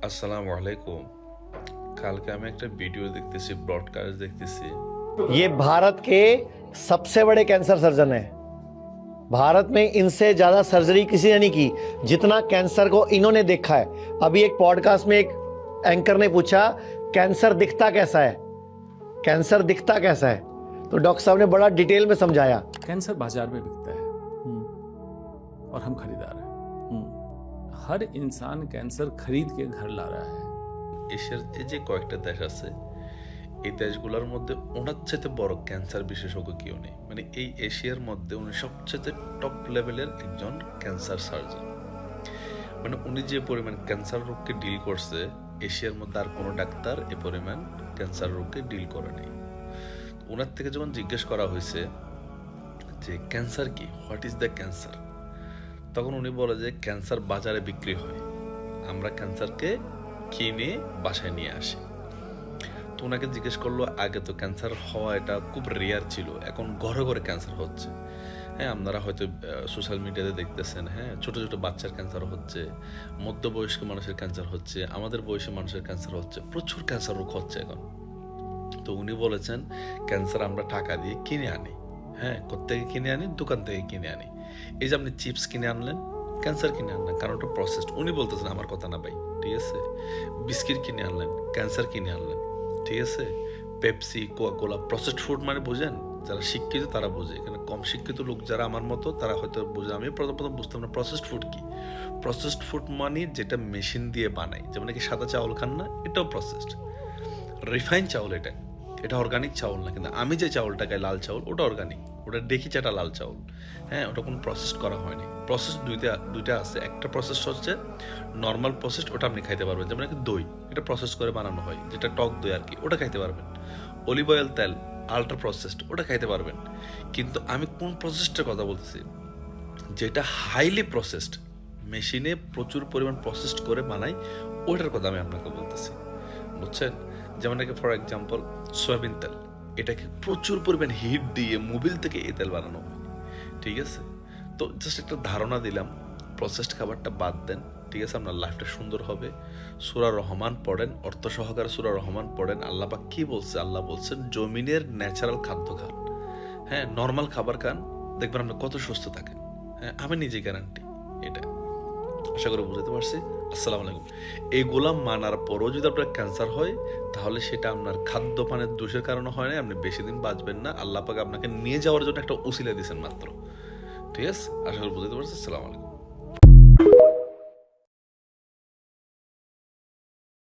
আসসালামু আলাইকুম। কালকে আমি একটা ভিডিও দেখতেছি, ব্রডকাস্ট দেখতেছি। ये भारत के सबसे बड़े कैंसर सर्जन है। भारत में इनसे ज्यादा सर्जरी किसी ने नहीं की जितना कैंसर को इन्होंने देखा है। अभी एक पॉडकास्ट में एक एंकर ने पूछा कैंसर दिखता कैसा है, कैंसर दिखता कैसा है, तो डॉक्टर साहब ने बड़ा डिटेल में समझाया। कैंसर बाजार में बिकता है और हम खरीदार हैं। हर इंसान कैंसर खरीद के घर ला रहा है। এশিয়ার এই যে কয়েকটা দেশ আছে, এই দেশগুলোর মধ্যে ওনার চাইতে বড় ক্যান্সার বিশেষজ্ঞ কেউ নেই। মানে এই এশিয়ার মধ্যে উনি সবচেয়ে টপ লেভেলের একজন ক্যান্সার সার্জন। মানে উনি যে পরিমাণ ক্যান্সার রোগকে ডিল করছে, এশিয়ার মধ্যে আর কোনো ডাক্তার এ পরিমাণ ক্যান্সার রোগকে ডিল করে নেই। ওনার থেকে যখন জিজ্ঞেস করা হয়েছে যে ক্যান্সার কি, হোয়াট ইজ দ্য ক্যান্সার, তখন উনি বলে যে ক্যান্সার বাজারে বিক্রি হয়, আমরা ক্যান্সারকে কিনে বাসায় নিয়ে আসি। তো ওনাকে জিজ্ঞেস করলো, আগে তো ক্যান্সার হওয়া এটা খুব রেয়ার ছিল, এখন ঘরে ঘরে ক্যান্সার হচ্ছে। হ্যাঁ, আপনারা হয়তো সোশ্যাল মিডিয়াতে দেখতেছেন, হ্যাঁ, ছোট ছোট বাচ্চার ক্যান্সার হচ্ছে, মধ্যবয়স্ক মানুষের ক্যান্সার হচ্ছে, আমাদের বয়সী মানুষের ক্যান্সার হচ্ছে, প্রচুর ক্যান্সার রোগ হচ্ছে এখন। তো উনি বলেছেন ক্যান্সার আমরা টাকা দিয়ে কিনে আনি। হ্যাঁ, কোত্থেকে কিনে আনি? দোকান থেকে কিনে আনি। এই যে আপনি চিপস কিনে আনলেন, ক্যান্সার কিনে আনলেন, কারণ ওটা প্রসেসড। উনি বলতেছেন, আমার কথা না ভাই, ঠিক আছে। বিস্কিট কিনে আনলেন, ক্যান্সার কিনে আনলেন, ঠিক আছে। পেপসি, কোকা-কোলা, প্রসেসড ফুড মানে বোঝেন? যারা শিক্ষিত তারা বোঝে, এখানে কম শিক্ষিত লোক যারা আমার মতো তারা হয়তো বোঝে। আমি প্রথম বুঝতাম না প্রসেসড ফুড কি। প্রসেসড ফুড মানে যেটা মেশিন দিয়ে বানায়, যেমন কি সাদা চাউল খান না, এটাও প্রসেসড। রিফাইন চাউল, এটা অর্গানিক চাউল না। কিন্তু আমি যে চাউলটা খাই, লাল চাউল, ওটা অর্গানিক, ওটা ডেকি চাটা লাল চাউল। হ্যাঁ, ওটা কোনো প্রসেস করা হয়নি। প্রসেস দুইটা আছে। একটা প্রসেস হচ্ছে নর্মাল প্রসেস, ওটা আপনি খাইতে পারবেন। যেমন কি দই, এটা প্রসেস করে বানানো হয়, যেটা টক দই আর কি, ওটা খাইতে পারবেন। অলিভ অয়েল, তেল, আল্ট্রা প্রসেসড, ওটা খাইতে পারবেন। কিন্তু আমি কোন প্রসেসটার কথা বলতেছি, যেটা হাইলি প্রসেসড, মেশিনে প্রচুর পরিমাণ প্রসেসড করে বানাই, ওইটার কথা আমি আপনাকে বলতেছি, বুঝছেন? যেমন নাকি ফর এক্সাম্পল সয়াবিন তেল, এটাকে প্রচুর পরিমাণ হিট দিয়ে মোবিল থেকে এই তেল বানানো হয়, ঠিক আছে। তো জাস্ট একটা ধারণা দিলাম, প্রসেসড খাবারটা বাদ দেন, ঠিক আছে, আপনার লাইফটা সুন্দর হবে। সূরা রহমান পড়েন, অর্থ সহকারে সূরা রহমান পড়েন। আল্লাহ পাক কি বলছে? আল্লাহ বলছেন জমিনের ন্যাচারাল খাদ্য খান, হ্যাঁ, নর্মাল খাবার খান, দেখবেন আপনি কত সুস্থ থাকেন। হ্যাঁ, আমি নিজে গ্যারান্টি এটা। আশা করে বুঝতে পারছি। আসসালামু আলাইকুম। এই গোলাম মানার পরও যদি আপনার ক্যান্সার হয়, তাহলে সেটা আপনার খাদ্যপানের দোষের কারণে হয় না। আপনি বেশি দিন বাঁচবেন না। আল্লাহ পাক আপনাকে নিয়ে যাওয়ার জন্য একটা উসিলা দিয়েছেন মাত্র, ঠিক আছে। আশা করি বুঝতে পারছি। আসসালামু আলাইকুম।